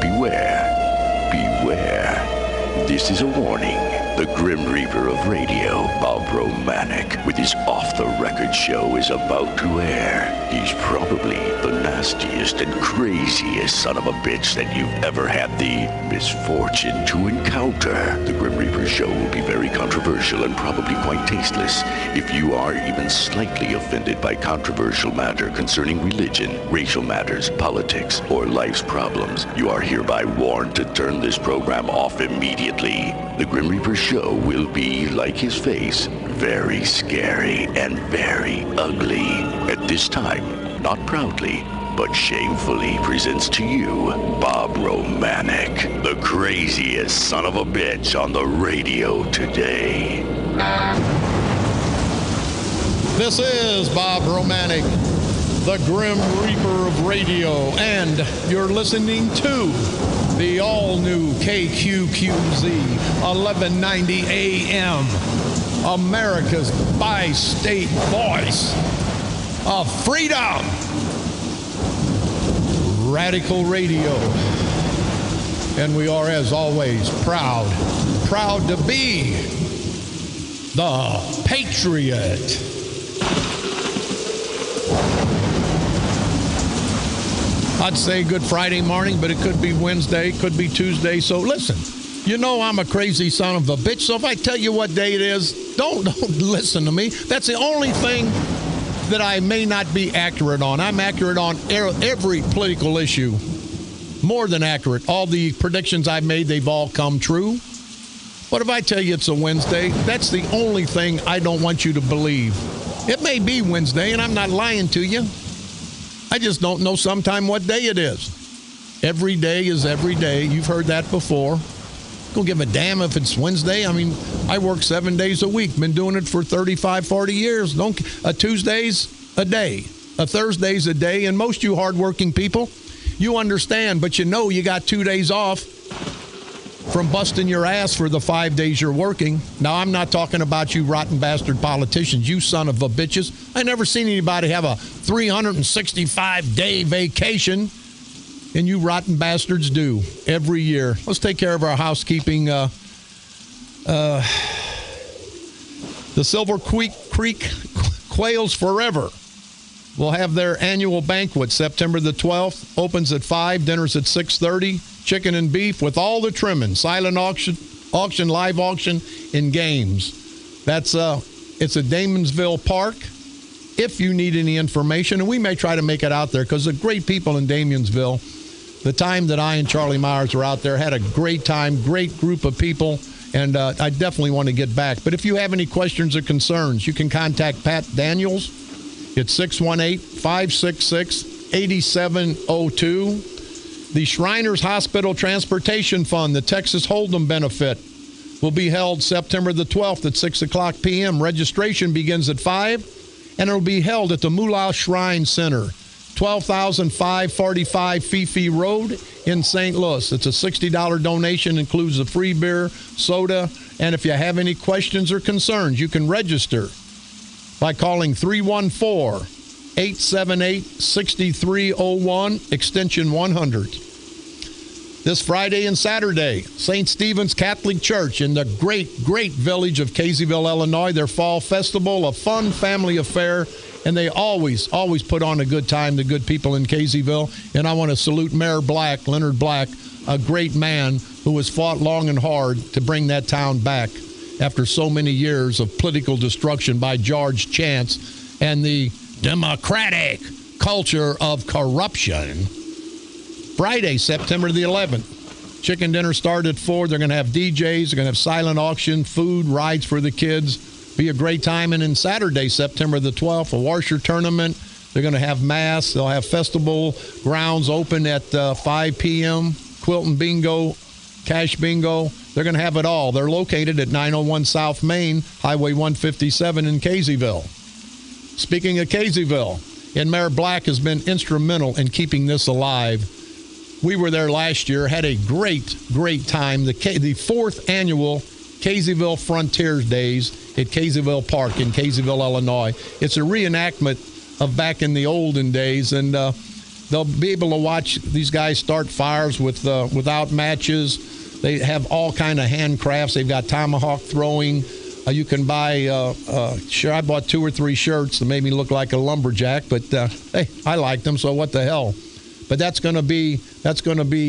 beware, beware. This is a warning. The Grim Reaper of radio, Bob Romanik, with his off-the-record show is about to air. He's probably the nastiest and craziest son of a bitch that you've ever had the misfortune to encounter. The Grim Reaper show will be very controversial and probably quite tasteless. If you are even slightly offended by controversial matter concerning religion, racial matters, politics, or life's problems, you are hereby warned to turn this program off immediately. The Grim Reaper show will be, like his face, very scary and very ugly. At this time, not proudly, but shamefully presents to you Bob Romanik, the craziest son of a bitch on the radio today. This is Bob Romanik, the Grim Reaper of radio, and you're listening to the all-new KQQZ 1190 AM, America's bi-state voice of freedom, Radical Radio. And we are, as always, proud to be the Patriot. I'd say Good Friday morning, but it could be Wednesday, could be Tuesday. So listen, you know I'm a crazy son of a bitch. So if I tell you what day it is, don't listen to me. That's the only thing that I may not be accurate on. I'm accurate on every political issue. More than accurate. All the predictions I've made, they've all come true. But if I tell you it's a Wednesday, that's the only thing I don't want you to believe. It may be Wednesday, and I'm not lying to you. I just don't know sometime what day it is. Every day is every day. You've heard that before. Don't give a damn if it's Wednesday. I mean, I work 7 days a week. Been doing it for 35, 40 years. A Tuesday's a day. A Thursday's a day. And most you hardworking people, you understand, but you know you got 2 days off from busting your ass for the 5 days you're working. Now, I'm not talking about you rotten bastard politicians, you son of a bitches. I never seen anybody have a 365-day vacation, and you rotten bastards do every year. Let's take care of our housekeeping. The Silver Creek Quails Forever will have their annual banquet September the 12th. Opens at 5, dinner's at 6:30. Chicken and beef with all the trimming, silent auction, live auction, and games. It's at Damonsville Park. If you need any information, and we may try to make it out there because the great people in Damonsville, the time that I and Charlie Myers were out there, had a great time, great group of people, and I definitely want to get back. But if you have any questions or concerns, you can contact Pat Daniels. It's 618-566-8702. The Shriners Hospital Transportation Fund, the Texas Hold'em benefit, will be held September the 12th at 6 o'clock p.m. Registration begins at 5, and it will be held at the Moolah Shrine Center, 12,545 Fifi Road in St. Louis. It's a $60 donation, includes a free beer, soda, and if you have any questions or concerns, you can register by calling 314-878-6301, extension 100. This Friday and Saturday, St. Stephen's Catholic Church in the great village of Caseyville, Illinois, their fall festival, a fun family affair, and they always put on a good time, the good people in Caseyville. And I want to salute Mayor Black, Leonard Black, a great man who has fought long and hard to bring that town back after so many years of political destruction by George Chance and the democratic culture of corruption. Friday, September the 11th. Chicken dinner started at 4. They're going to have DJs. They're going to have silent auction, food, rides for the kids. Be a great time. And then Saturday, September the 12th, a washer tournament. They're going to have mass. They'll have festival grounds open at 5 p.m. Quilton bingo, cash bingo. They're going to have it all. They're located at 901 South Main, Highway 157 in Caseyville. Speaking of Caseyville, and Mayor Black has been instrumental in keeping this alive. We were there last year, had a great time. The fourth annual Caseyville Frontiers Days at Caseyville Park in Caseyville, Illinois. It's a reenactment of back in the olden days, and they'll be able to watch these guys start fires without matches. They have all kind of handcrafts. They've got tomahawk throwing. You can buy, I bought 2 or 3 shirts that made me look like a lumberjack, but hey, I like them, so what the hell. But that's going to be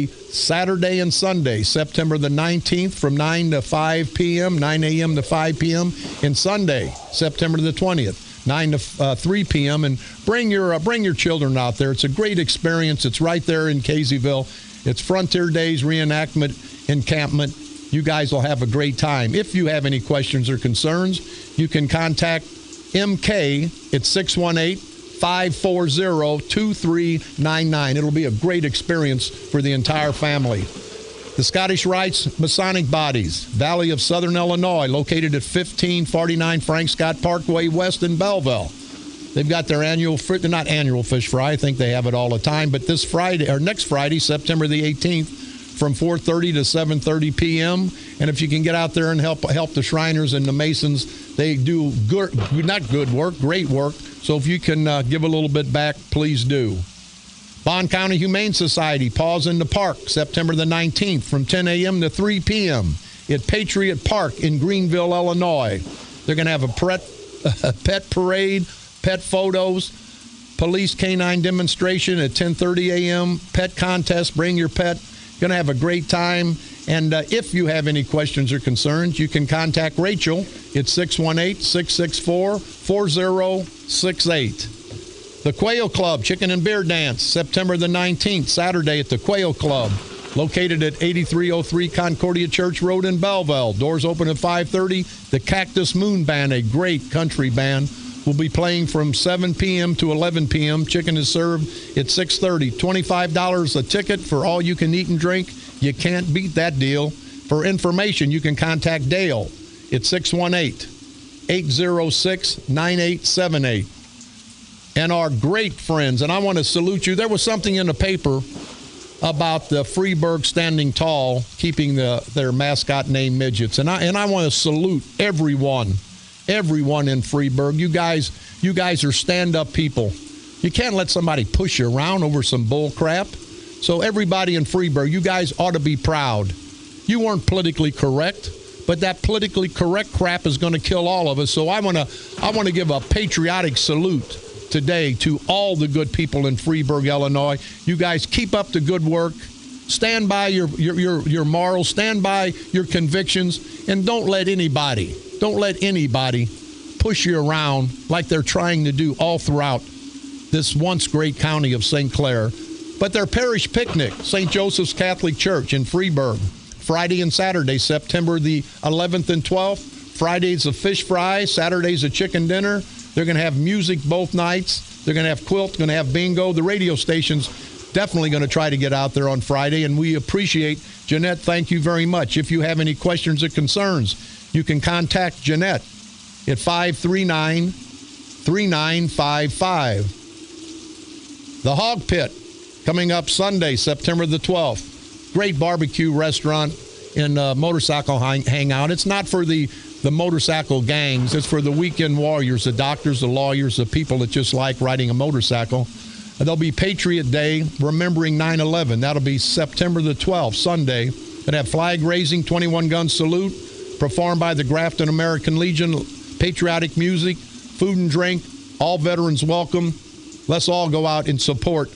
Saturday and Sunday, September the 19th from 9 to 5 p.m., 9 a.m. to 5 p.m., and Sunday, September the 20th, 9 to 3 p.m., and bring your children out there. It's a great experience. It's right there in Caseyville. It's Frontier Days reenactment encampment. You guys will have a great time. If you have any questions or concerns, you can contact MK at 618-540-2399. It'll be a great experience for the entire family. The Scottish Rites Masonic Bodies, Valley of Southern Illinois, located at 1549 Frank Scott Parkway West in Belleville. They've got their not annual fish fry. I think they have it all the time. But this Friday, or next Friday, September the 18th, from 4:30 to 7:30 p.m. And if you can get out there and help the Shriners and the Masons, they do great work. So if you can give a little bit back, please do. Bond County Humane Society, Paws in the Park, September the 19th from 10 a.m. to 3 p.m. at Patriot Park in Greenville, Illinois. They're going to have a pet parade, pet photos, police canine demonstration at 10:30 a.m., pet contest, bring your pet. Going to have a great time. And if you have any questions or concerns, you can contact Rachel at 618-664-4068. The Quail Club Chicken and Beer Dance, September the 19th, Saturday at the Quail Club, located at 8303 Concordia Church Road in Belleville. Doors open at 5:30. The Cactus Moon Band, a great country band, will be playing from 7 p.m. to 11 p.m. Chicken is served at 6:30. $25 a ticket for all you can eat and drink. You can't beat that deal. For information, you can contact Dale at 618-806-9878. And our great friends, and I want to salute you. There was something in the paper about the Freeburg Standing Tall keeping their mascot named Midgets. And I want to salute everyone in Freeburg. You guys are stand-up people. You can't let somebody push you around over some bull crap. So everybody in Freeburg, you guys ought to be proud. You weren't politically correct, but that politically correct crap is going to kill all of us. So I want to give a patriotic salute today to all the good people in Freeburg, Illinois. You guys keep up the good work. Stand by your morals, stand by your convictions, and don't let anybody push you around like they're trying to do all throughout this once great county of St. Clair. But their parish picnic, St. Joseph's Catholic Church in Freeburg, Friday and Saturday, September the 11th and 12th. Friday's a fish fry, Saturday's a chicken dinner. They're going to have music both nights. They're going to have quilt, going to have bingo. The radio station's definitely going to try to get out there on Friday, and we appreciate Jeanette. Thank you very much. If you have any questions or concerns, you can contact Jeanette at 539-3955. The Hog Pit, coming up Sunday, September the 12th. Great barbecue restaurant and motorcycle hangout. It's not for the motorcycle gangs. It's for the weekend warriors, the doctors, the lawyers, the people that just like riding a motorcycle. There'll be Patriot Day, remembering 9/11. That'll be September the 12th, Sunday. Gonna have flag raising, 21-gun salute, performed by the Grafton American Legion, patriotic music, food and drink, all veterans welcome. Let's all go out and support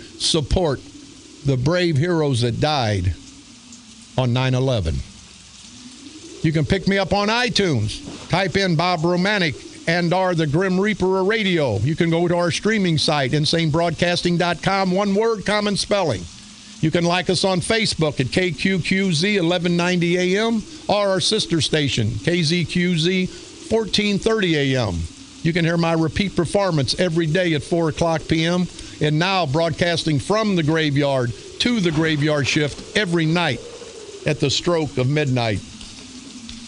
the brave heroes that died on 9/11. You can pick me up on iTunes. Type in Bob Romanik and the Grim Reaper of Radio. You can go to our streaming site, insanebroadcasting.com. One word, common spelling. You can like us on Facebook at KQQZ 1190 AM or our sister station, KZQZ 1430 AM. You can hear my repeat performance every day at 4 o'clock p.m. and now broadcasting from the graveyard to the graveyard shift every night at the stroke of midnight.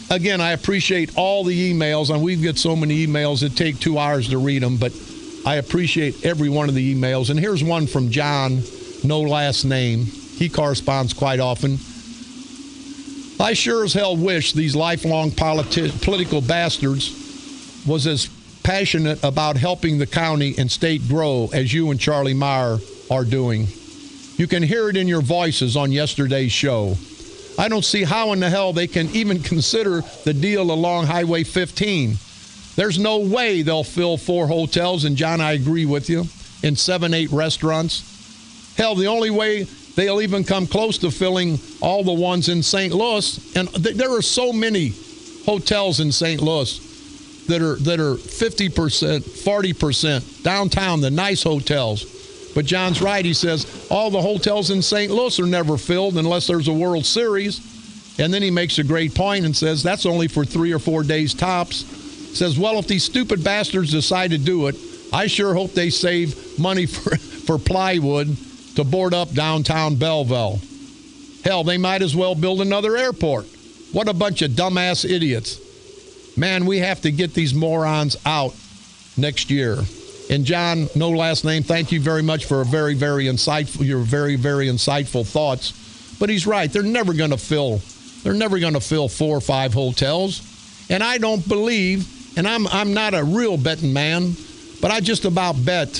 Again, I appreciate all the emails, and we've got so many emails that take 2 hours to read them, but I appreciate every one of the emails. And here's one from John, no last name. He corresponds quite often. I sure as hell wish these lifelong political bastards was as passionate about helping the county and state grow as you and Charlie Meyer are doing. You can hear it in your voices on yesterday's show. I don't see how in the hell they can even consider the deal along Highway 15. There's no way they'll fill 4 hotels, and John, I agree with you, in 7, 8 restaurants. Hell, the only way they'll even come close to filling all the ones in St. Louis, and there are so many hotels in St. Louis that are 50%, 40% downtown, the nice hotels. But John's right. He says all the hotels in St. Louis are never filled unless there's a World Series. And then he makes a great point and says that's only for 3 or 4 days tops. Says, well, if these stupid bastards decide to do it, I sure hope they save money for plywood to board up downtown Belleville. Hell, they might as well build another airport. What a bunch of dumbass idiots. Man, we have to get these morons out next year. And John, no last name, thank you very much for a very, very insightful thoughts. But he's right. They're never going to fill 4 or 5 hotels. And I don't believe, and I'm not a real betting man, but I just about bet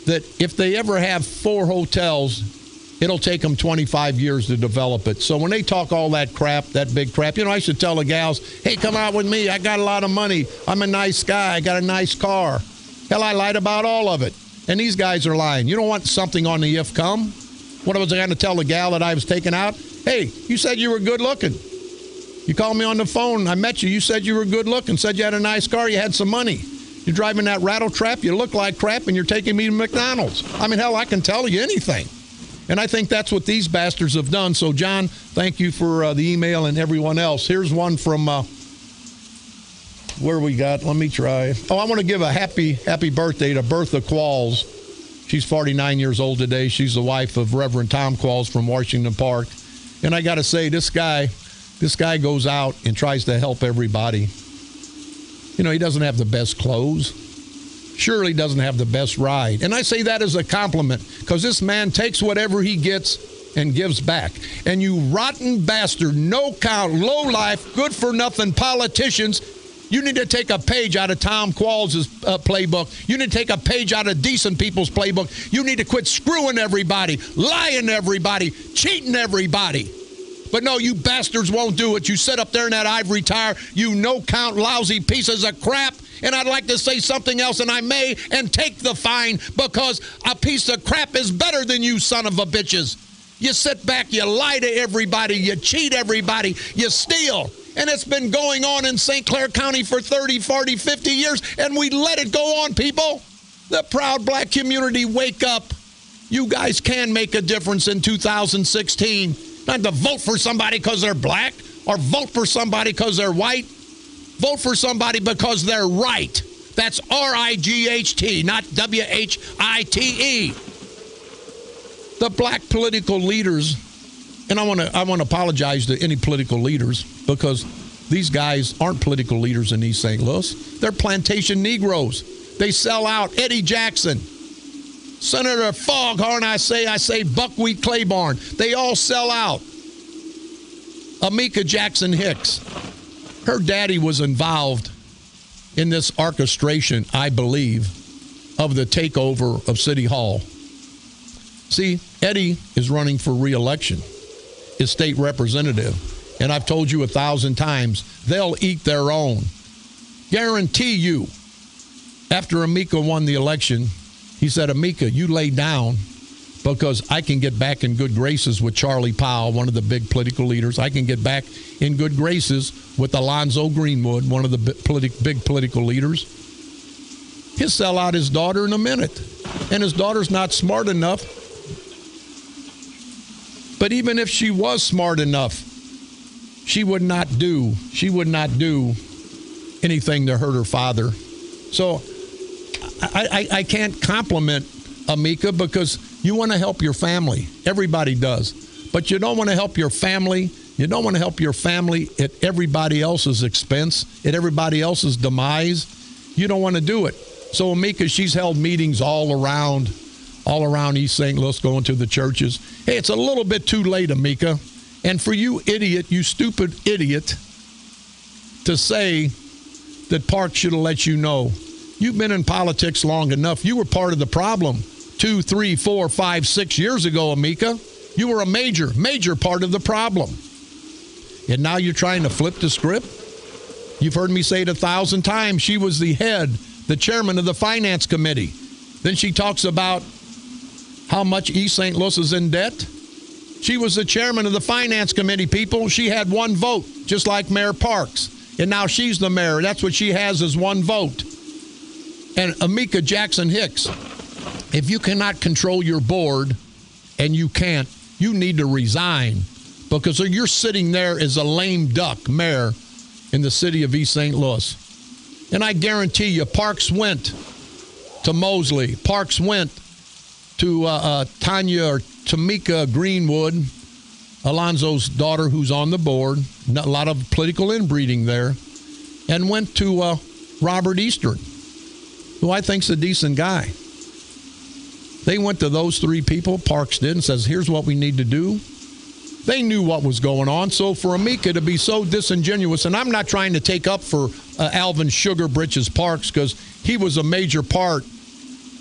that if they ever have 4 hotels, it'll take them 25 years to develop it. So when they talk all that crap, that big crap, I should tell the gals, hey, come out with me. I got a lot of money. I'm a nice guy. I got a nice car. Hell, I lied about all of it. And these guys are lying. You don't want something on the if come. What was I going to tell the gal that I was taking out? Hey, you said you were good looking. You called me on the phone. I met you. You said you were good looking. Said you had a nice car. You had some money. You're driving that rattle trap. You look like crap, and you're taking me to McDonald's. I mean, hell, I can tell you anything. And I think that's what these bastards have done. So, John, thank you for the email and everyone else. Here's one from where we got. Let me try. Oh, I want to give a happy birthday to Bertha Qualls. She's 49 years old today. She's the wife of Reverend Tom Qualls from Washington Park. And I got to say, this guy goes out and tries to help everybody. He doesn't have the best clothes. Surely doesn't have the best ride. And I say that as a compliment because this man takes whatever he gets and gives back. And you rotten bastard, no count, low life, good for nothing politicians, you need to take a page out of Tom Qualls' playbook. You need to take a page out of decent people's playbook. You need to quit screwing everybody, lying to everybody, cheating everybody. But no, you bastards won't do it. You sit up there in that ivory tower, you no-count lousy pieces of crap. And I'd like to say something else, and I may, and take the fine, because a piece of crap is better than you son of a bitches. You sit back, you lie to everybody, you cheat everybody, you steal. And it's been going on in St. Clair County for 30, 40, 50 years, and we let it go on, people. The proud black community, wake up. You guys can make a difference in 2016. Not to vote for somebody because they're black or vote for somebody because they're white. Vote for somebody because they're right. That's R-I-G-H-T, not W-H-I-T-E. The black political leaders, and I want to apologize to any political leaders because these guys aren't political leaders in East St. Louis. They're plantation Negroes. They sell out. Eddie Jackson, Senator Foghorn, I say Buckwheat Claiborne. They all sell out. Amika Jackson Hicks. Her daddy was involved in this orchestration, I believe, of the takeover of City Hall. See, Eddie is running for re-election, his state representative. And I've told you 1,000 times, they'll eat their own. Guarantee you, after Amika won the election, he said, Amika, you lay down because I can get back in good graces with Charlie Powell, one of the big political leaders. I can get back in good graces with Alonzo Greenwood, one of the big political leaders. He'll sell out his daughter in a minute. And his daughter's not smart enough. But even if she was smart enough, she would not do anything to hurt her father. So I can't compliment Amika because you want to help your family. Everybody does. But you don't want to help your family. You don't want to help your family at everybody else's expense, at everybody else's demise. You don't want to do it. So Amika, she's held meetings all around East St. Louis, going to the churches. Hey, it's a little bit too late, Amika. And for you idiot, you stupid idiot, to say that Park should have let you know. You've been in politics long enough. You were part of the problem. 2, 3, 4, 5, 6 years ago, Amika. You were a major part of the problem. And now you're trying to flip the script? You've heard me say it 1,000 times. She was the head, the chairman of the finance committee. Then she talks about how much East St. Louis is in debt. She was the chairman of the finance committee, people. She had one vote, just like Mayor Parks. And now she's the mayor. That's what she has, is one vote. And Amika Jackson Hicks, if you cannot control your board, and you can't, you need to resign, because you're sitting there as a lame duck mayor in the city of East St. Louis. And I guarantee you, Parks went to Mosley. Parks went to Tanya or Tamika Greenwood, Alonzo's daughter, who's on the board. A lot of political inbreeding there. And went to Robert Eastern, who I think's a decent guy. They went to those three people, Parks did, and says, here's what we need to do. They knew what was going on. So for Amika to be so disingenuous, and I'm not trying to take up for Alvin Sugar Britches Parks, because he was a major part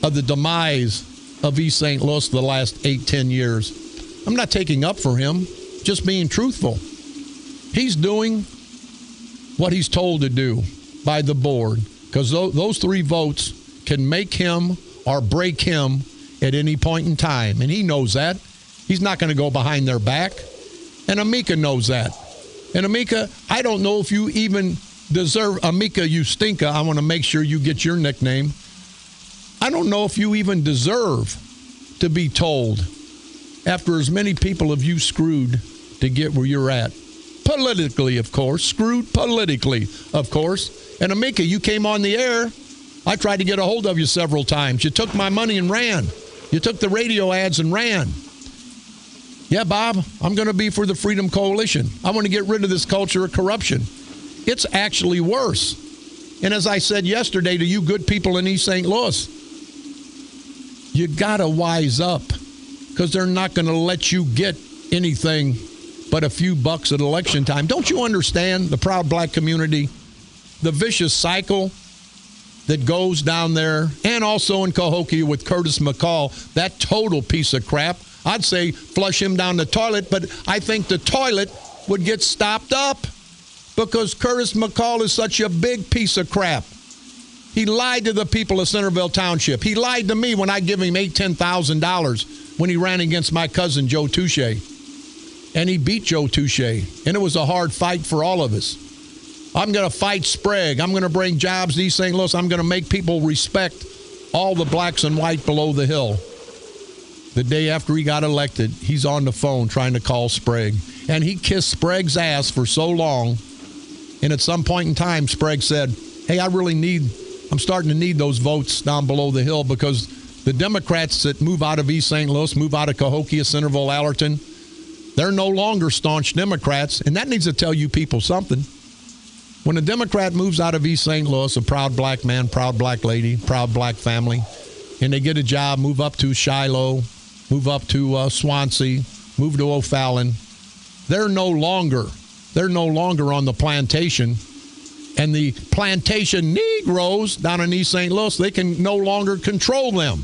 of the demise of East St. Louis the last 8-10 years. I'm not taking up for him, just being truthful. He's doing what he's told to do by the board, because those three votes can make him or break him at any point in time. And he knows that. He's not going to go behind their back. And Amika knows that. And Amika, I don't know if you even deserve, Amika Ustinka, I want to make sure you get your nickname. I don't know if you even deserve to be told, after as many people have you screwed to get where you're at. Politically, of course. Screwed politically, of course. And Amika, you came on the air. I tried to get a hold of you several times. You took my money and ran. You took the radio ads and ran. Yeah, Bob, I'm going to be for the Freedom Coalition. I want to get rid of this culture of corruption. It's actually worse. And as I said yesterday to you good people in East St. Louis, you got to wise up, because they're not going to let you get anything but a few bucks at election time. Don't you understand, the proud black community, the vicious cycle that goes down there, and also in Cahokia with Curtis McCall, that total piece of crap? I'd say flush him down the toilet, but I think the toilet would get stopped up because Curtis McCall is such a big piece of crap. He lied to the people of Centerville Township. He lied to me when I give him $10,000 when he ran against my cousin, Joe Touche. And he beat Joe Touche. And it was a hard fight for all of us. I'm going to fight Sprague. I'm going to bring jobs to East St. Louis. I'm going to make people respect all the blacks and white below the hill. The day after he got elected, he's on the phone trying to call Sprague. And he kissed Sprague's ass for so long. And at some point in time, Sprague said, hey, I'm starting to need those votes down below the hill, because the Democrats that move out of East St. Louis, move out of Cahokia, Centerville, Allerton, they're no longer staunch Democrats. And that needs to tell you people something. When a Democrat moves out of East St. Louis, a proud black man, proud black lady, proud black family, and they get a job, move up to Shiloh, move up to Swansea, move to O'Fallon, they're no longer on the plantation. And the plantation Negroes down in East St. Louis, they can no longer control them.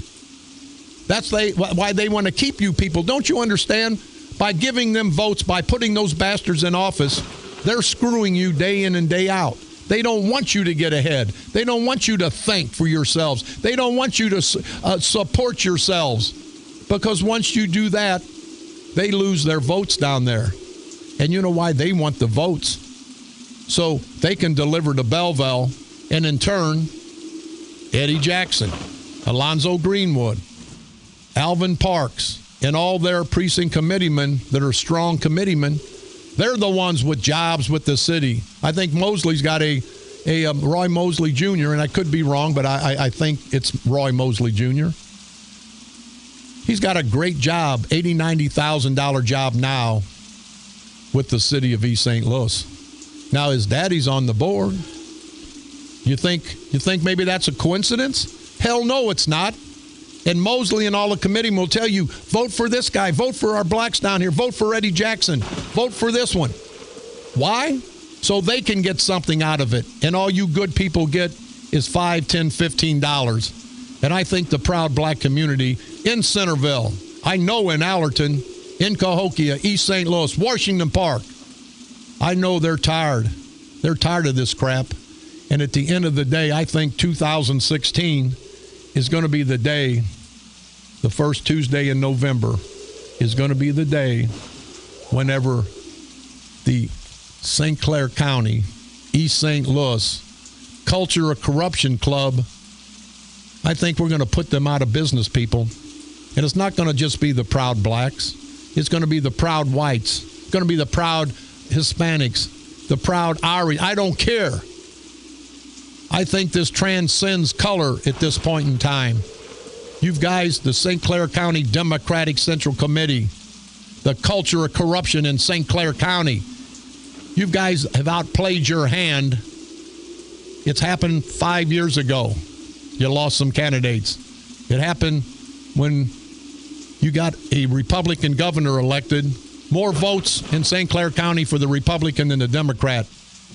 That's why they want to keep you people. Don't you understand? By giving them votes, by putting those bastards in office, they're screwing you day in and day out. They don't want you to get ahead. They don't want you to think for yourselves. They don't want you to support yourselves. Because once you do that, they lose their votes down there. And you know why they want the votes? So they can deliver to Belleville, and in turn, Eddie Jackson, Alonzo Greenwood, Alvin Parks, and all their precinct committeemen that are strong committeemen, they're the ones with jobs with the city. I think Mosley's got a Roy Mosley Jr., and I could be wrong, but I think it's Roy Mosley Jr. He's got a great job, $80,000, $90,000 job now with the city of East St. Louis. Now his daddy's on the board. You think maybe that's a coincidence? Hell no, it's not. And Mosley and all the committee will tell you, vote for this guy, vote for our blacks down here, vote for Eddie Jackson, vote for this one. Why? So they can get something out of it. And all you good people get is $5, $10, $15. And I think the proud black community in Centerville. I know in Allerton, in Cahokia, East St. Louis, Washington Park. I know they're tired. They're tired of this crap. And at the end of the day, I think 2016 is going to be the day, the first Tuesday in November is going to be the day whenever the St. Clair County, East St. Louis Culture of Corruption Club, I think we're going to put them out of business, people. And it's not going to just be the proud blacks. It's going to be the proud whites. It's going to be the proud Hispanics, the proud Irish. I don't care. I think this transcends color at this point in time. You guys, the St. Clair County Democratic Central Committee, the culture of corruption in St. Clair County, you guys have outplayed your hand. It's happened 5 years ago. You lost some candidates. It happened when you got a Republican governor elected. More votes in St. Clair County for the Republican than the Democrat.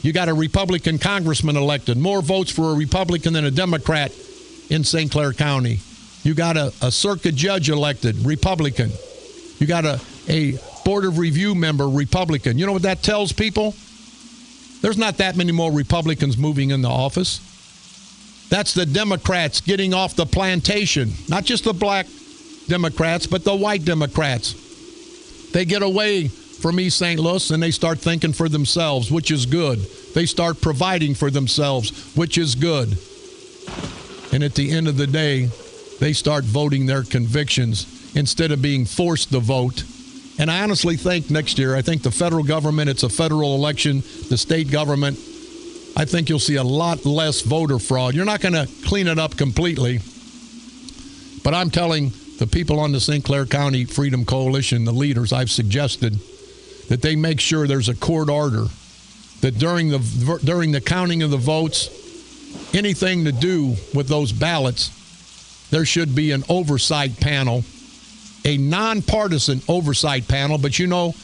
You got a Republican congressman elected. More votes for a Republican than a Democrat in St. Clair County. You got a circuit judge elected, Republican. You got a Board of Review member, Republican. You know what that tells people? There's not that many more Republicans moving in the office. That's the Democrats getting off the plantation. Not just the black Democrats, but the white Democrats. They get away from East St. Louis and they start thinking for themselves, which is good. They start providing for themselves, which is good. And at the end of the day, they start voting their convictions instead of being forced to vote. And I honestly think next year, I think the federal government, it's a federal election, the state government, I think you'll see a lot less voter fraud. You're not going to clean it up completely. But I'm telling the people on the St. Clair County Freedom Coalition, the leaders, I've suggested that they make sure there's a court order that during the counting of the votes, anything to do with those ballots, there should be an oversight panel, a nonpartisan oversight panel. But you know,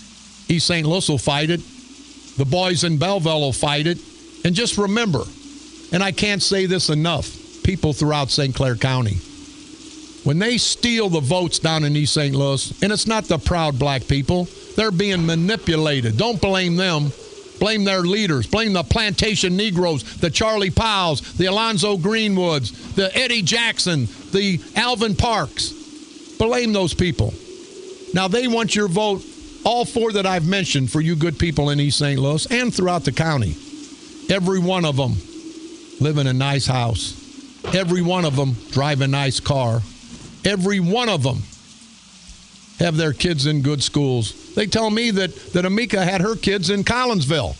East St. Louis will fight it. The boys in Belleville will fight it. And just remember, and I can't say this enough, people throughout St. Clair County, when they steal the votes down in East St. Louis, and it's not the proud black people, they're being manipulated. Don't blame them. Blame their leaders. Blame the plantation Negroes, the Charlie Powells, the Alonzo Greenwoods, the Eddie Jackson, the Alvin Parks. Blame those people. Now, they want your vote, all four that I've mentioned, for you good people in East St. Louis and throughout the county. Every one of them live in a nice house. Every one of them drive a nice car. Every one of them have their kids in good schools. They tell me that Amika had her kids in Collinsville.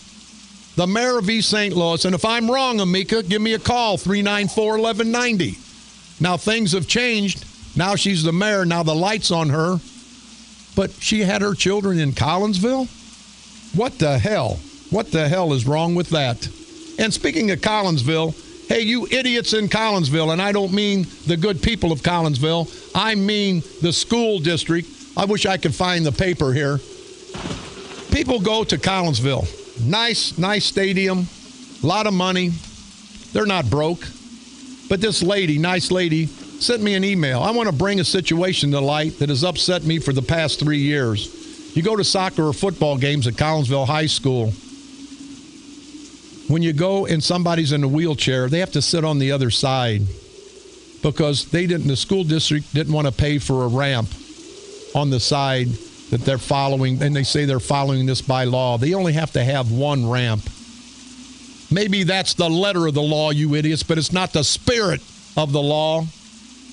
The mayor of East St. Louis, and if I'm wrong, Amika, give me a call, 394-1190. Now, things have changed. Now she's the mayor. Now the light's on her. But she had her children in Collinsville? What the hell? What the hell is wrong with that? And speaking of Collinsville, hey, you idiots in Collinsville, and I don't mean the good people of Collinsville. I mean the school district. I wish I could find the paper here. People go to Collinsville. Nice stadium, a lot of money. They're not broke. But this lady, nice lady, sent me an email. I want to bring a situation to light that has upset me for the past 3 years. You go to soccer or football games at Collinsville High School. When you go and somebody's in a wheelchair, they have to sit on the other side because the school district didn't want to pay for a ramp on the side that they're following, and they say they're following this by law. They only have to have one ramp. Maybe that's the letter of the law, you idiots, but it's not the spirit of the law.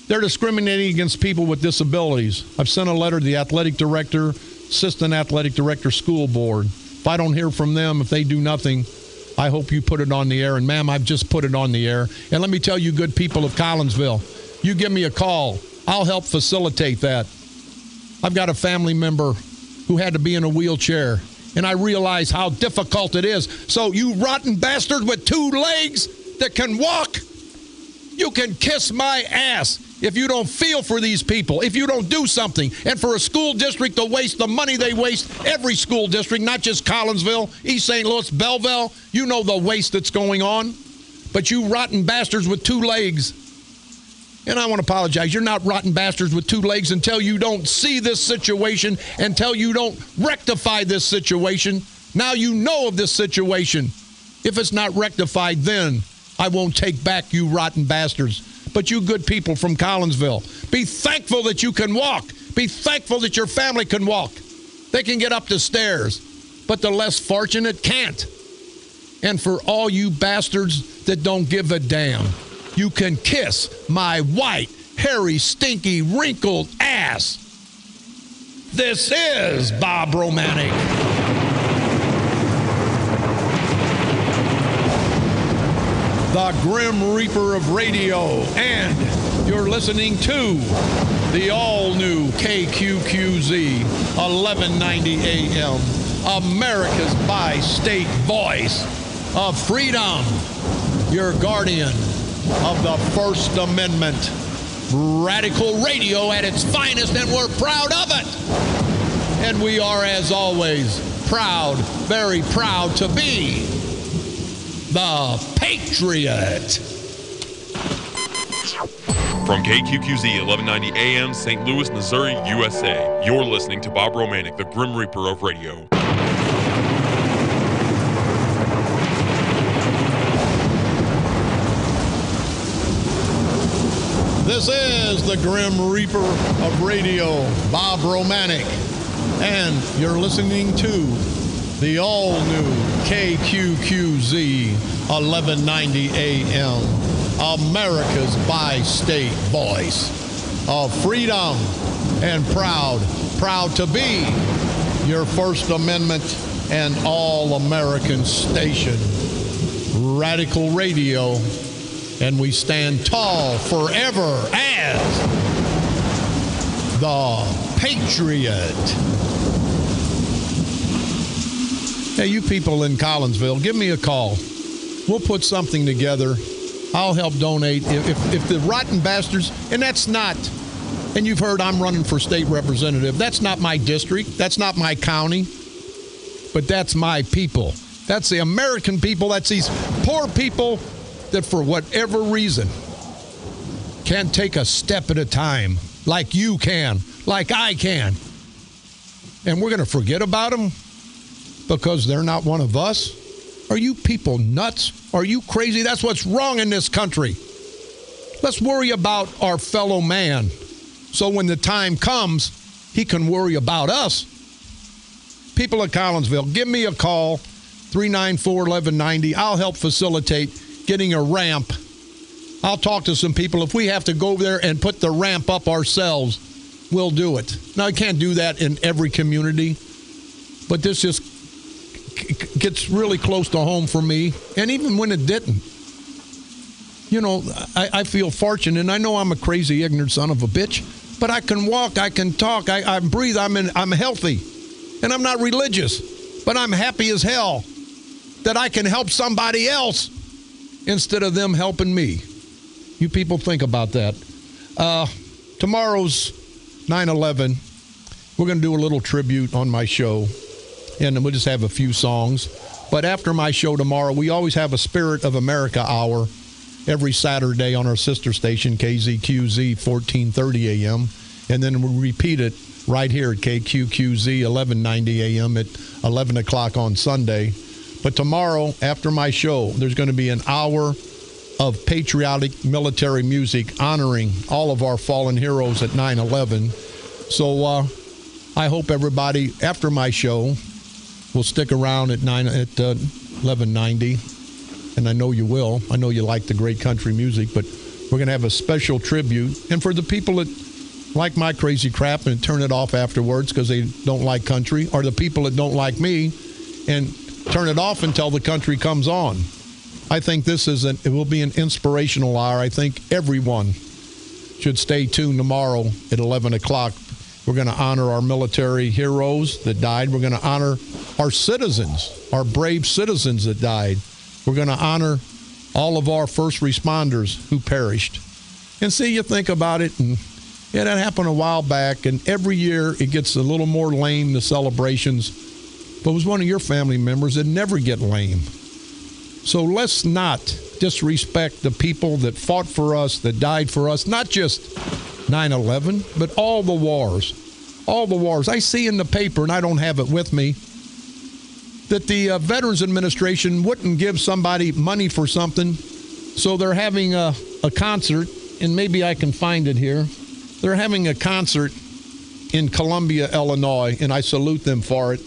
They're discriminating against people with disabilities. I've sent a letter to the athletic director, assistant athletic director, school board. If I don't hear from them, if they do nothing, I hope you put it on the air. And, ma'am, I've just put it on the air. And let me tell you, good people of Collinsville, you give me a call. I'll help facilitate that. I've got a family member who had to be in a wheelchair, and I realize how difficult it is. So you rotten bastard with 2 legs that can walk, you can kiss my ass if you don't feel for these people, if you don't do something. And for a school district to waste the money they waste, every school district, not just Collinsville, East St. Louis, Belleville, you know the waste that's going on. But you rotten bastards with 2 legs, And I want to apologize. You're not rotten bastards with two legs until you don't see this situation, until you don't rectify this situation. Now you know of this situation. If it's not rectified, then I won't take back you rotten bastards. But you good people from Collinsville, be thankful that you can walk. Be thankful that your family can walk. They can get up the stairs, but the less fortunate can't. And for all you bastards that don't give a damn, you can kiss my white, hairy, stinky, wrinkled ass. This is Bob Romanik. The Grim Reaper of radio, and you're listening to the all-new KQQZ 1190 AM, America's bi-state voice of freedom, your guardian of the First Amendment, radical radio at its finest, and we're proud of it. And we are, as always, proud, very proud to be the Patriot. From KQQZ 1190 AM, St. Louis, Missouri, USA, you're listening to Bob Romanik, the Grim Reaper of radio. This is the Grim Reaper of radio, Bob Romanik, and you're listening to the all-new KQQZ 1190 AM, America's bi-state voice of freedom, and proud to be your First Amendment and all-American station, radical radio, and we stand tall forever as the Patriot. Hey, you people in Collinsville, give me a call. We'll put something together. I'll help donate. If the rotten bastards, and that's not, and you've heard I'm running for state representative, that's not my district, that's not my county, but that's my people. That's the American people, that's these poor people that for whatever reason can't take a step at a time like you can, like I can. And we're going to forget about them because they're not one of us? Are you people nuts? Are you crazy? That's what's wrong in this country. Let's worry about our fellow man so when the time comes, he can worry about us. People of Collinsville, give me a call, 394-1190. I'll help facilitate getting a ramp. I'll talk to some people. If we have to go there and put the ramp up ourselves, we'll do it. Now, I can't do that in every community, but this just gets really close to home for me. And even when it didn't, you know, I feel fortunate, and I know I'm a crazy, ignorant son of a bitch, but I can walk, I can talk, I breathe, I'm healthy, and I'm not religious, but I'm happy as hell that I can help somebody else instead of them helping me. You people think about that. Tomorrow's 9/11. We're going to do a little tribute on my show, and we'll just have a few songs. But after my show tomorrow, we always have a Spirit of America hour every Saturday on our sister station, KZQZ 1430 AM. And then we'll repeat it right here at KQQZ 1190 AM at 11 o'clock on Sunday. But tomorrow, after my show, there's going to be an hour of patriotic military music honoring all of our fallen heroes at 9/11. So I hope everybody, after my show, will stick around at 1190. And I know you will. I know you like the great country music, but we're going to have a special tribute. And for the people that like my crazy crap and turn it off afterwards because they don't like country, or the people that don't like me and turn it off until the country comes on. I think it will be an inspirational hour. I think everyone should stay tuned tomorrow at 11 o'clock. We're going to honor our military heroes that died. We're going to honor our citizens, our brave citizens that died. We're going to honor all of our first responders who perished. And see, you think about it, and yeah, that happened a while back, and every year it gets a little more lame, the celebrations. But it was one of your family members that never get lame. So let's not disrespect the people that fought for us, that died for us, not just 9/11, but all the wars. All the wars. I see in the paper, and I don't have it with me, that the Veterans Administration wouldn't give somebody money for something, so they're having a concert, and maybe I can find it here. They're having a concert in Columbia, Illinois, and I salute them for it.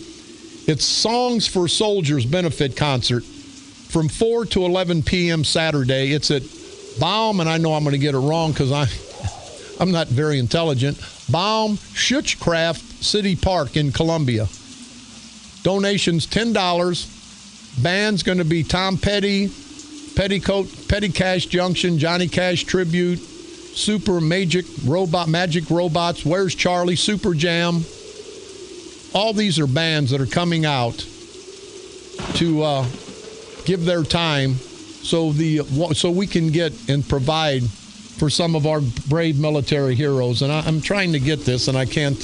It's Songs for Soldiers benefit concert from 4 to 11 p.m. Saturday. It's at Baum, and I know I'm going to get it wrong because I'm not very intelligent, Baum Schutzkraft City Park in Columbia. Donations $10. Band's going to be Tom Petty, Petty Cash Junction, Johnny Cash Tribute, Super Magic Robots, Where's Charlie, Super Jam. All these are bands that are coming out to give their time so we can get and provide for some of our brave military heroes. And I'm trying to get this, and I can't.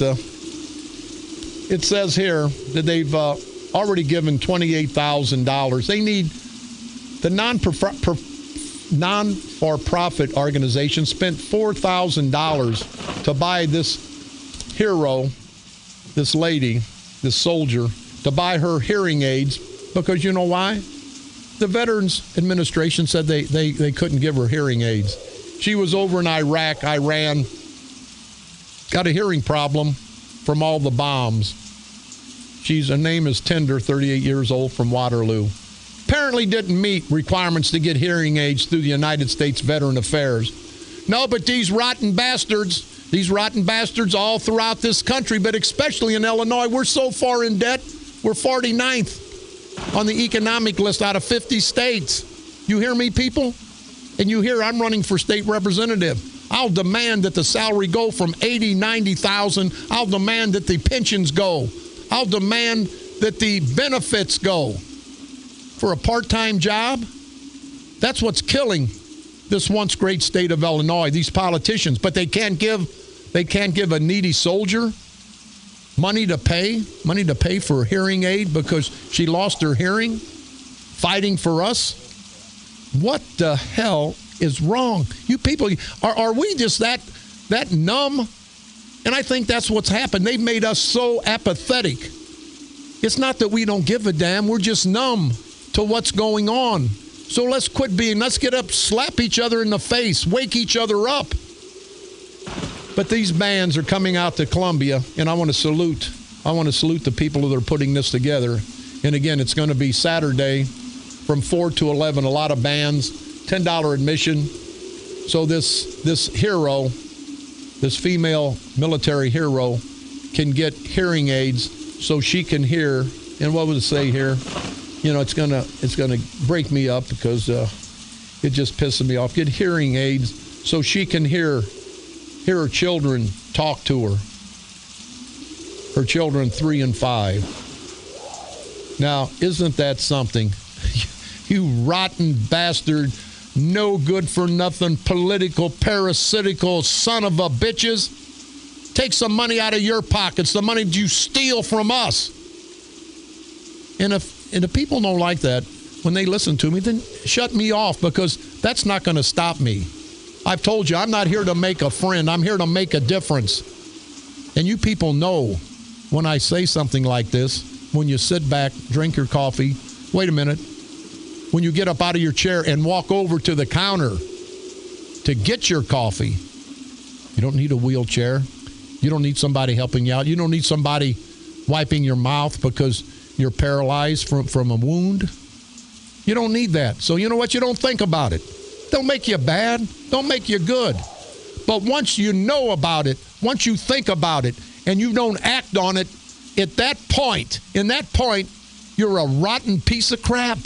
It says here that they've already given $28,000. They need the non-for-profit organization spent $4,000 to buy this hero, this lady, this soldier, to buy her hearing aids, because you know why? The Veterans Administration said they couldn't give her hearing aids. She was over in Iraq, Iran, got a hearing problem from all the bombs. Her name is Tender, 38 years old, from Waterloo. Apparently didn't meet requirements to get hearing aids through the United States Veteran Affairs. No, but these rotten bastards all throughout this country, but especially in Illinois, we're so far in debt, we're 49th on the economic list out of 50 states. You hear me, people? And you hear I'm running for state representative. I'll demand that the salary go from $80,000, $90,000. I'll demand that the pensions go. I'll demand that the benefits go. For a part-time job, that's what's killing this once great state of Illinois, these politicians. But they can't give a needy soldier money to pay for a hearing aid because she lost her hearing, fighting for us. What the hell is wrong? You people, are we just that numb? And I think that's what's happened. They've made us so apathetic. It's not that we don't give a damn. We're just numb to what's going on. So let's get up, slap each other in the face, wake each other up. But these bands are coming out to Columbia, and I want to salute the people that are putting this together. And again, it's going to be Saturday from 4 to 11, a lot of bands, $10 admission. So this hero, this female military hero, can get hearing aids so she can hear. And what would it say here? You know, it's gonna break me up because it just pisses me off. Get hearing aids so she can hear her children talk to her. Her children 3 and 5. Now, isn't that something? You rotten bastard, no good for nothing, political, parasitical son of a bitches. Take some money out of your pockets, the money you steal from us. And if people don't like that, when they listen to me, then shut me off, because that's not going to stop me. I've told you, I'm not here to make a friend. I'm here to make a difference. And you people know when I say something like this, when you sit back, drink your coffee, wait a minute, when you get up out of your chair and walk over to the counter to get your coffee, you don't need a wheelchair. You don't need somebody helping you out. You don't need somebody wiping your mouth because you're paralyzed from a wound. You don't need that. So you know what? You don't think about it. Don't make you bad. Don't make you good. But once you know about it, once you think about it, and you don't act on it, in that point, you're a rotten piece of crap.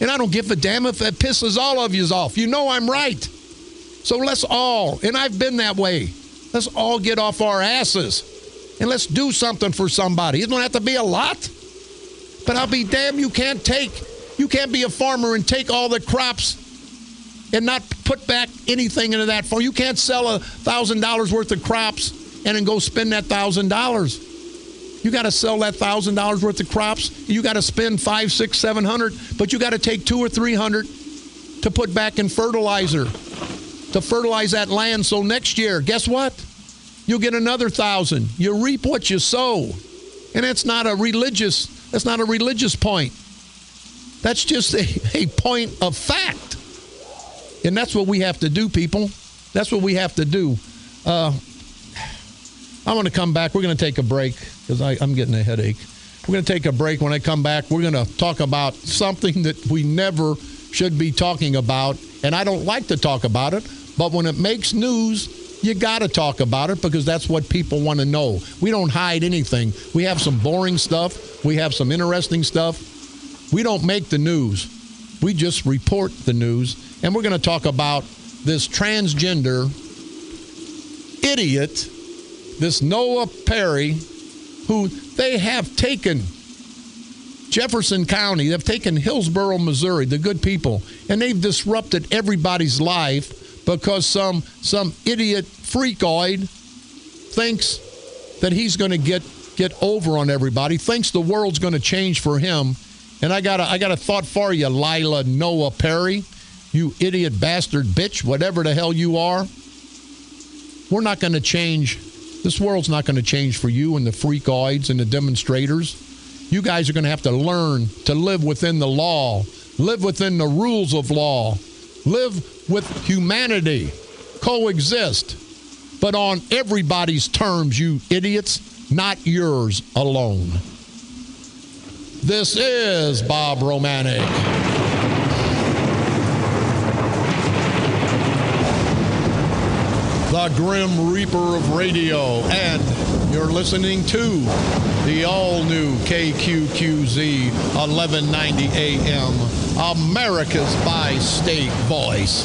And I don't give a damn if it pisses all of you off. You know I'm right. So let's all, and I've been that way, let's all get off our asses and let's do something for somebody. It don't have to be a lot, but I'll be damned, you can't be a farmer and take all the crops and not put back anything into that farm. You can't sell $1,000 worth of crops and then go spend that $1,000. You got to sell that $1,000 worth of crops. You got to spend $500, $600, $700, but you got to take $200 or $300 to put back in fertilizer, to fertilize that land. So next year, guess what? You'll get another $1,000. You reap what you sow. And that's not a religious point. That's just a point of fact. And that's what we have to do, people. That's what we have to do. I want to come back. We're going to take a break because I'm getting a headache. We're going to take a break. When I come back, we're going to talk about something that we never should be talking about. And I don't like to talk about it, but when it makes news, you got to talk about it because that's what people want to know. We don't hide anything. We have some boring stuff. We have some interesting stuff. We don't make the news. We just report the news. And we're going to talk about this transgender idiot, this Noah Perry, who they have taken Jefferson County, they've taken Hillsborough, Missouri, the good people, and they've disrupted everybody's life because some idiot freakoid thinks that he's going to get over on everybody, thinks the world's going to change for him. And I got a thought for you, Lila Noah Perry, you idiot bastard bitch, whatever the hell you are. We're not going to change. This world's not going to change for you and the freakoids and the demonstrators. You guys are going to have to learn to live within the law, live within the rules of law, live with humanity, coexist, but on everybody's terms, you idiots, not yours alone. This is Bob Romanik. The Grim Reaper of Radio, and you're listening to the all-new KQQZ 1190 AM, America's bi-state voice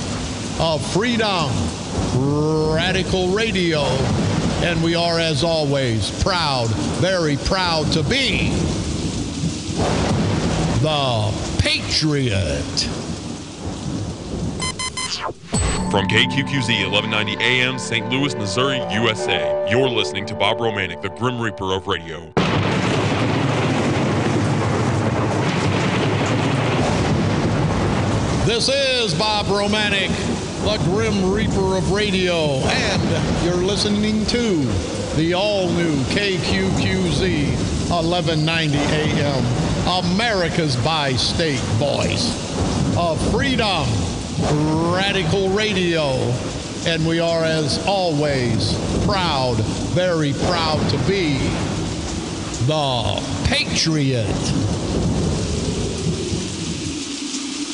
of freedom, radical radio, and we are, as always, proud, very proud to be the Patriot. From KQQZ 1190 AM, St. Louis, Missouri, USA, you're listening to Bob Romanik, the Grim Reaper of Radio. This is Bob Romanik, the Grim Reaper of Radio, and you're listening to the all-new KQQZ 1190 AM, America's bi-state voice of freedom, radical radio, and we are, as always, proud, very proud to be the Patriot.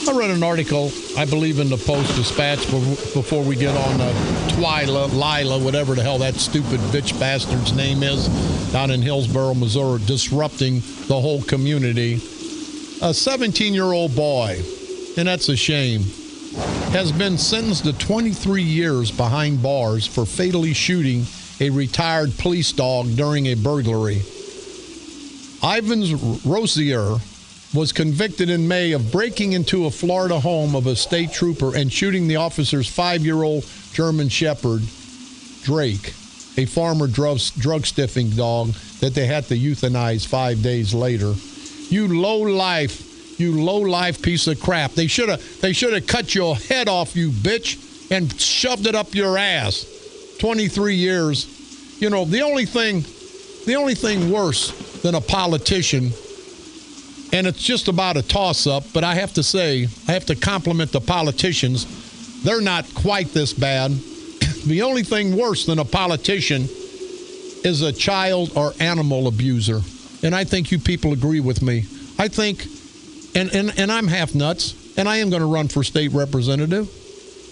I read an article, I believe in the Post-Dispatch, before we get on Lila, whatever the hell that stupid bitch bastard's name is, down in Hillsborough, Missouri, disrupting the whole community. A 17-year-old boy, and that's a shame, has been sentenced to 23 years behind bars for fatally shooting a retired police dog during a burglary. Ivan Rosier was convicted in May of breaking into a Florida home of a state trooper and shooting the officer's 5-year-old German Shepherd, Drake, a former drug-sniffing dog that they had to euthanize 5 days later. You low-life piece of crap. They should have cut your head off, you bitch, and shoved it up your ass. 23 years. You know, the only thing worse than a politician, and it's just about a toss-up, but I have to say, I have to compliment the politicians. They're not quite this bad. The only thing worse than a politician is a child or animal abuser. And I think you people agree with me. I think, and I'm half nuts, and I am going to run for state representative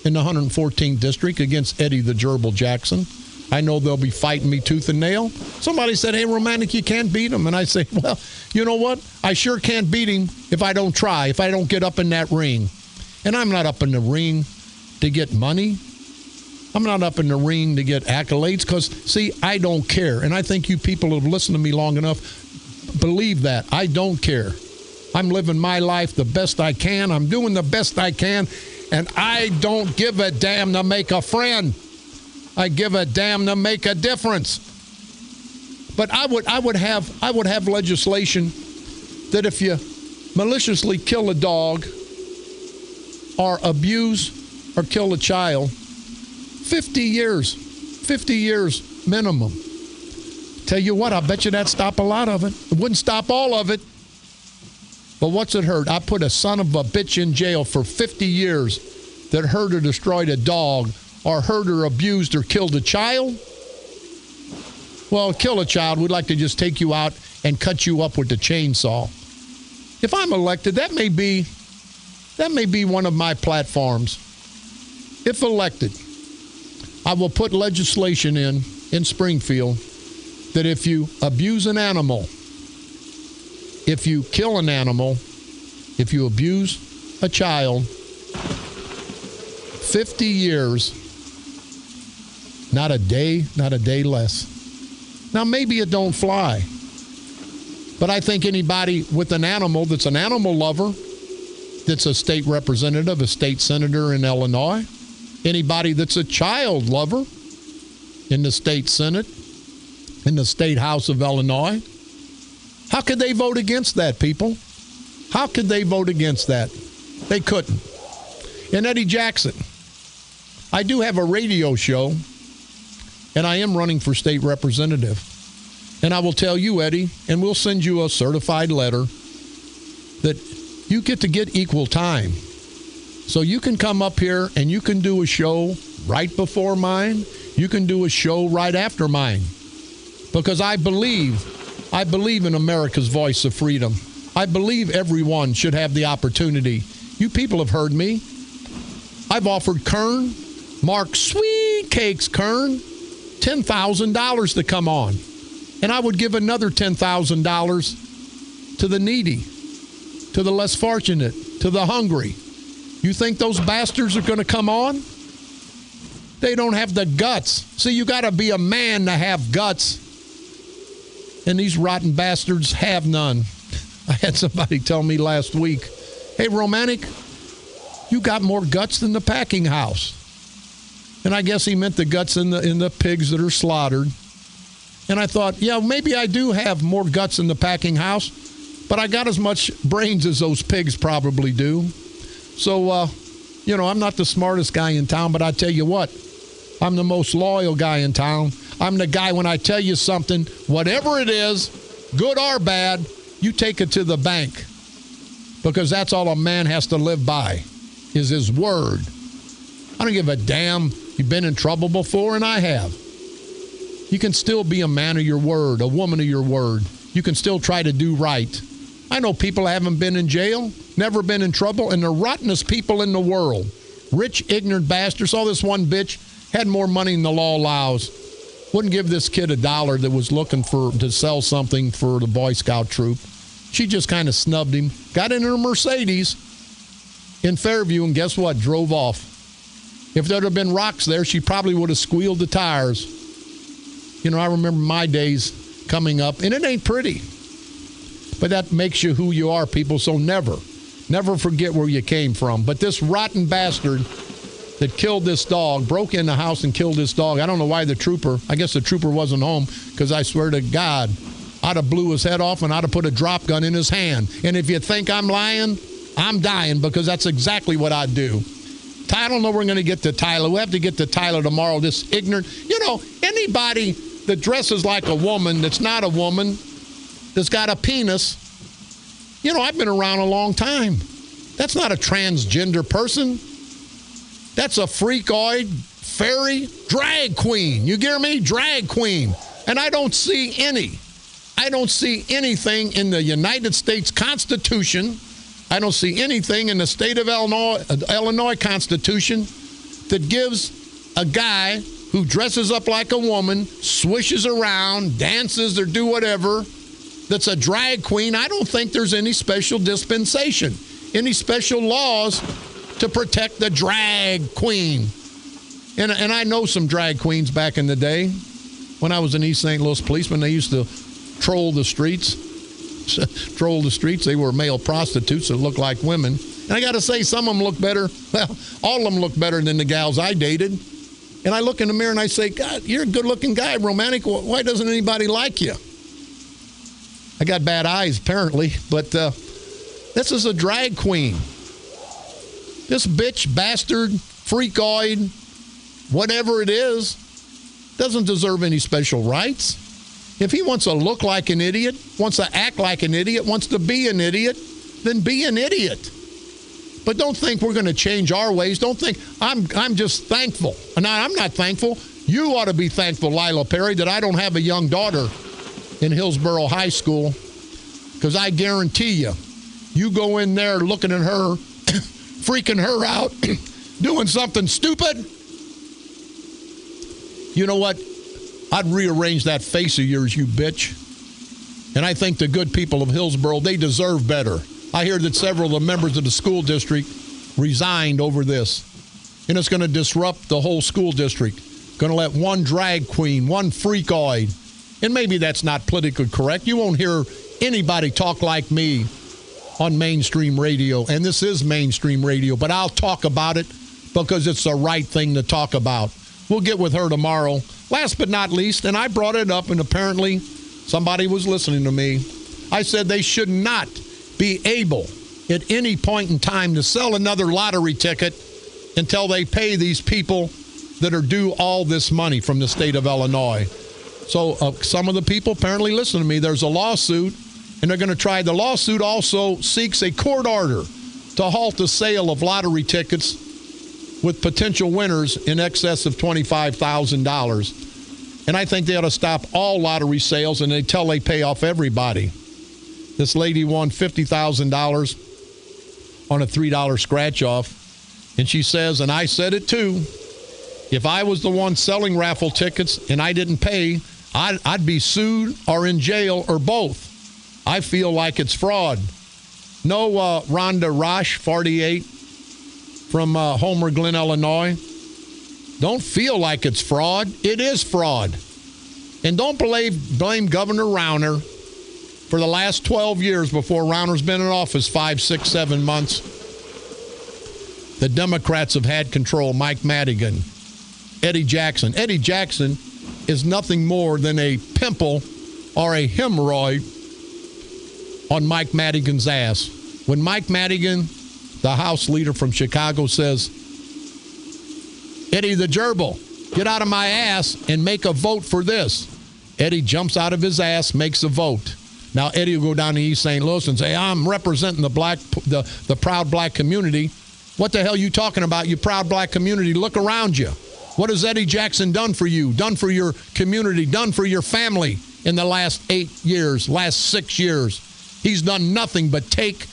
in the 114th district against Eddie the Gerbil Jackson. I know they'll be fighting me tooth and nail. Somebody said, hey, Romanik, you can't beat him. And I say, well, you know what? I sure can't beat him if I don't try, if I don't get up in that ring. And I'm not up in the ring to get money. I'm not up in the ring to get accolades because, see, I don't care. And I think you people who have listened to me long enough believe that. I don't care. I'm living my life the best I can. I'm doing the best I can. And I don't give a damn to make a friend. I give a damn to make a difference. But I would have legislation that if you maliciously kill a dog or abuse or kill a child, 50 years minimum. Tell you what, I bet you that'd stop a lot of it. It wouldn't stop all of it. But what's it hurt? I put a son of a bitch in jail for 50 years that hurt or destroyed a dog or hurt or abused or killed a child. Well, kill a child, we'd like to just take you out and cut you up with the chainsaw. If I'm elected, that may be one of my platforms. If elected, I will put legislation in Springfield that if you abuse an animal, if you kill an animal, if you abuse a child, 50 years, not a day less. Now, maybe it don't fly, but I think anybody with an animal that's an animal lover, that's a state representative, a state senator in Illinois, anybody that's a child lover in the state Senate, in the state House of Illinois, how could they vote against that, people? How could they vote against that? They couldn't. And Eddie Jackson, I do have a radio show, and I am running for state representative. And I will tell you, Eddie, and we'll send you a certified letter that you get to get equal time. So you can come up here and you can do a show right before mine. You can do a show right after mine. Because I believe in America's voice of freedom. I believe everyone should have the opportunity. You people have heard me. I've offered Kern, Mark Sweet Cakes Kern, $10,000 to come on. And I would give another $10,000 to the needy, to the less fortunate, to the hungry. You think those bastards are going to come on? They don't have the guts. See, you got to be a man to have guts. And these rotten bastards have none. I had somebody tell me last week, hey, Romanik, you got more guts than the packing house. And I guess he meant the guts in the pigs that are slaughtered. And I thought, yeah, maybe I do have more guts in the packing house, but I got as much brains as those pigs probably do. So, I'm not the smartest guy in town, but I tell you what, I'm the most loyal guy in town. I'm the guy, when I tell you something, whatever it is, good or bad, you take it to the bank. Because that's all a man has to live by, is his word. I don't give a damn. You've been in trouble before, and I have. You can still be a man of your word, a woman of your word. You can still try to do right. I know people haven't been in jail, never been in trouble, and the rottenest people in the world. Rich, ignorant bastards. Saw this one bitch, had more money than the law allows. Wouldn't give this kid $1 that was looking to sell something for the Boy Scout troop. She just kind of snubbed him, got in her Mercedes in Fairview, and guess what? Drove off. If there'd have been rocks there, she probably would have squealed the tires. I remember my days coming up, and it ain't pretty. But that makes you who you are, people, so never forget where you came from. But this rotten bastard that killed this dog, broke in the house and killed this dog. I don't know why I guess the trooper wasn't home, because I swear to God, I'd have blew his head off and I'd have put a drop gun in his hand. And if you think I'm lying, I'm dying, because that's exactly what I'd do. I don't know we're going to get to Tyler. We have to get to Tyler tomorrow, this ignorant. Anybody that dresses like a woman that's not a woman, that's got a penis, I've been around a long time. That's not a transgender person. That's a freakoid, fairy, drag queen. You hear me? Drag queen. And I don't see anything in the United States Constitution. I don't see anything in the state of Illinois Constitution that gives a guy who dresses up like a woman, swishes around, dances, or do whatever, that's a drag queen. I don't think there's any special dispensation, any special laws to protect the drag queen. And I know some drag queens back in the day. When I was an East St. Louis policeman, they used to troll the streets. They were male prostitutes that looked like women. And I got to say, some of them look better. Well, all of them look better than the gals I dated. And I look in the mirror and I say, God, you're a good-looking guy, Romanik. Why doesn't anybody like you? I got bad eyes, apparently, but this is a drag queen. This bitch, bastard, freakoid, whatever it is, doesn't deserve any special rights. If he wants to look like an idiot, wants to act like an idiot, wants to be an idiot, then be an idiot. But don't think we're going to change our ways. Don't think I'm just thankful. And I'm not thankful. You ought to be thankful, Lila Perry, that I don't have a young daughter in Hillsborough High School, because I guarantee you, you go in there looking at her, freaking her out, doing something stupid. You know what? I'd rearrange that face of yours, you bitch. And I think the good people of Hillsborough, they deserve better. I hear that several of the members of the school district resigned over this. And it's going to disrupt the whole school district. Going to let one drag queen, one freakoid, and maybe that's not politically correct. You won't hear anybody talk like me on mainstream radio. And this is mainstream radio, but I'll talk about it because it's the right thing to talk about. We'll get with her tomorrow. Last but not least, and I brought it up, and apparently somebody was listening to me. I said they should not be able at any point in time to sell another lottery ticket until they pay these people that are due all this money from the state of Illinois. So some of the people apparently listen to me. There's a lawsuit, and they're going to try. The lawsuit also seeks a court order to halt the sale of lottery tickets with potential winners in excess of $25,000. And I think they ought to stop all lottery sales until they pay off everybody. This lady won $50,000 on a $3 scratch-off. And she says, and I said it too, if I was the one selling raffle tickets and I didn't pay, I'd be sued or in jail or both. I feel like it's fraud. No, Rhonda Rosh, 48, from Homer Glen, Illinois. Don't feel like it's fraud. It is fraud. And don't blame Governor Rauner for the last 12 years before Rauner's been in office, 5, 6, 7 months. The Democrats have had control. Mike Madigan, Eddie Jackson. Eddie Jackson is nothing more than a pimple or a hemorrhoid on Mike Madigan's ass. When Mike Madigan, the House leader from Chicago, says, Eddie the gerbil, get out of my ass and make a vote for this. Eddie jumps out of his ass, makes a vote. Now, Eddie will go down to East St. Louis and say, I'm representing the proud black community. What the hell are you talking about, you proud black community? Look around you. What has Eddie Jackson done for you, done for your community, done for your family in the last 8 years, last 6 years? He's done nothing but take.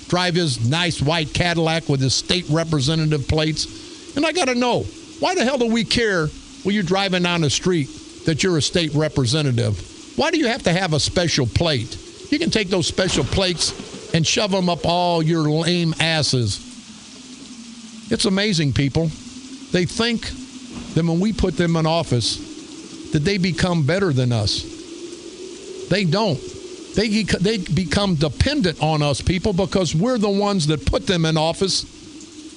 Drive his nice white Cadillac with his state representative plates. And I got to know, why the hell do we care when you're driving down the street that you're a state representative? Why do you have to have a special plate? You can take those special plates and shove them up all your lame asses. It's amazing, people. They think that when we put them in office, that they become better than us. They don't. They become dependent on us, people, because we're the ones that put them in office,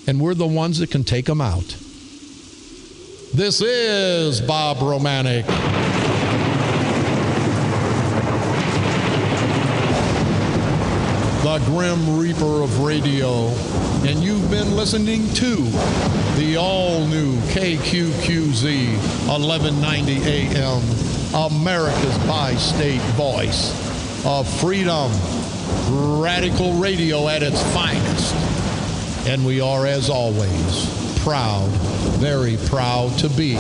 and we're the ones that can take them out. This is Bob Romanik. The Grim Reaper of radio. And you've been listening to the all-new KQQZ 1190 AM, America's bi-state voice of freedom, radical radio at its finest. And we are, as always, proud, very proud to be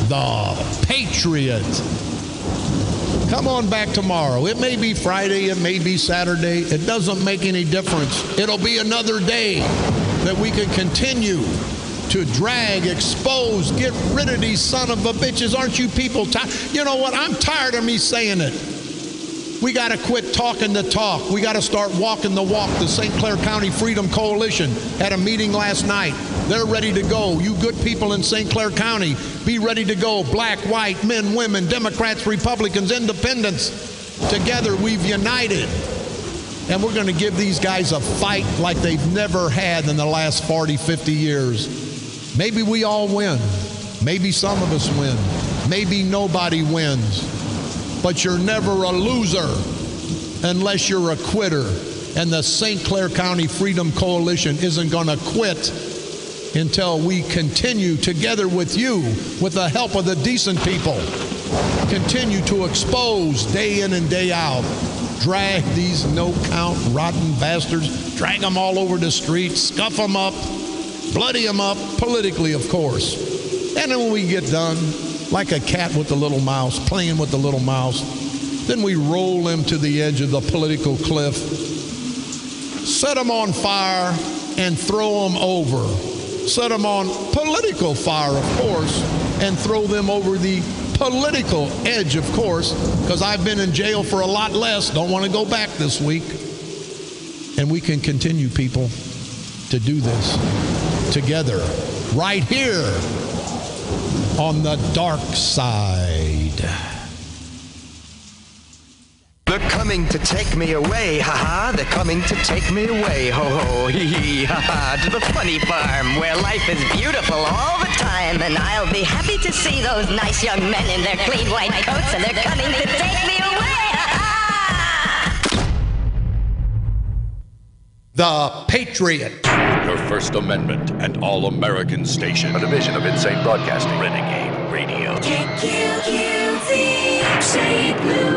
the Patriot. Come on back tomorrow. It may be Friday, it may be Saturday. It doesn't make any difference. It'll be another day that we can continue to drag, expose, get rid of these son of a bitches. Aren't you people tired? You know what? I'm tired of me saying it. We got to quit talking the talk. We got to start walking the walk. The St. Clair County Freedom Coalition had a meeting last night. They're ready to go. You good people in St. Clair County, be ready to go. Black, white, men, women, Democrats, Republicans, independents. Together, we've united. And we're going to give these guys a fight like they've never had in the last 40, 50 years. Maybe we all win. Maybe some of us win. Maybe nobody wins. but you're never a loser unless you're a quitter. And the St. Clair County Freedom Coalition isn't going to quit until we continue together with you, with the help of the decent people, continue to expose day in and day out, drag these no-count rotten bastards, drag them all over the street, scuff them up, bloody them up, politically, of course. And then when we get done, like a cat with the little mouse, playing with the little mouse, then we roll them to the edge of the political cliff, set them on fire, and throw them over. Set them on political fire, of course, and throw them over the political edge, of course, because I've been in jail for a lot less. Don't want to go back this week. And we can continue, people, to do this together right here on the dark side. They're coming to take me away, ha-ha. They're coming to take me away, ho-ho, hee-hee, ha-ha. To the funny farm where life is beautiful all the time. And I'll be happy to see those nice young men in their clean white coats. And they're coming to take me away, ha-ha. The Patriot. Your First Amendment and All-American Station. A division of Insane Broadcasting. Renegade Radio. KQQZ, St. Louis.